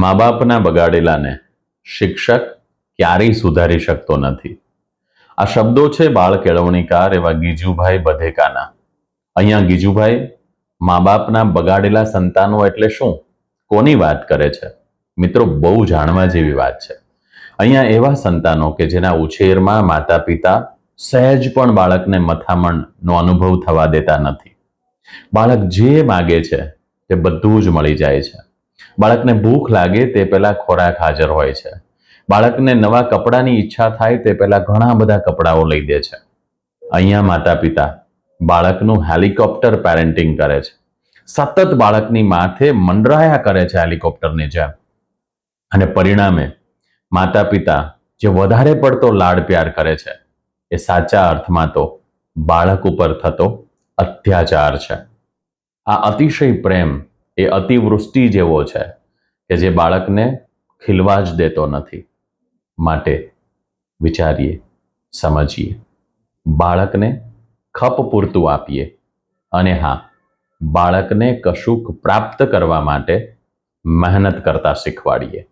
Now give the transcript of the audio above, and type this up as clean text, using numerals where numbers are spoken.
મા બાપના બગાડેલાને શિક્ષક ક્યારેય સુધારી શકતો નથી. આ શબ્દો છે બાળ કેળવણીકાર એવા ગીજુભાઈ બધેકાના. અહીંયા ગીજુભાઈ મા બાપના બગાડેલા સંતાનો એટલે શું, કોની વાત કરે છે? મિત્રો, બહુ જાણવા જેવી વાત છે. અહીંયા એવા સંતાનો કે જેના ઉછેરમાં માતા પિતા સહેજ પણ બાળકને મથામણનો અનુભવ થવા દેતા નથી. બાળક જે માગે છે તે બધું જ મળી જાય છે. બાળકને ભૂખ લાગે તે પહેલા ખોરાક હાજર હોય છે. બાળકને નવા કપડાની ઈચ્છા થાય તે પહેલા ઘણા બધા કપડાઓ લઈ દે છે. અહીંયા માતા પિતા બાળકનું હેલિકોપ્ટર પેરેન્ટિંગ કરે છે. સતત બાળકની માથે મંડરાયા કરે છે હેલિકોપ્ટરની જેમ. અને પરિણામે માતા પિતા જે વધારે પડતો લાડ પ્યાર કરે છે એ સાચા અર્થમાં તો બાળક ઉપર થતો અત્યાચાર છે. આ અતિશય પ્રેમ એ અતિવૃષ્ટિ જેવો છે કે જે બાળકને ખીલવા જ દેતો નથી. માટે વિચારીએ, સમજીએ, બાળકને ખપ પૂરતું આપીએ અને હા, બાળકને કશુંક પ્રાપ્ત કરવા માટે મહેનત કરતા શીખવાડીએ.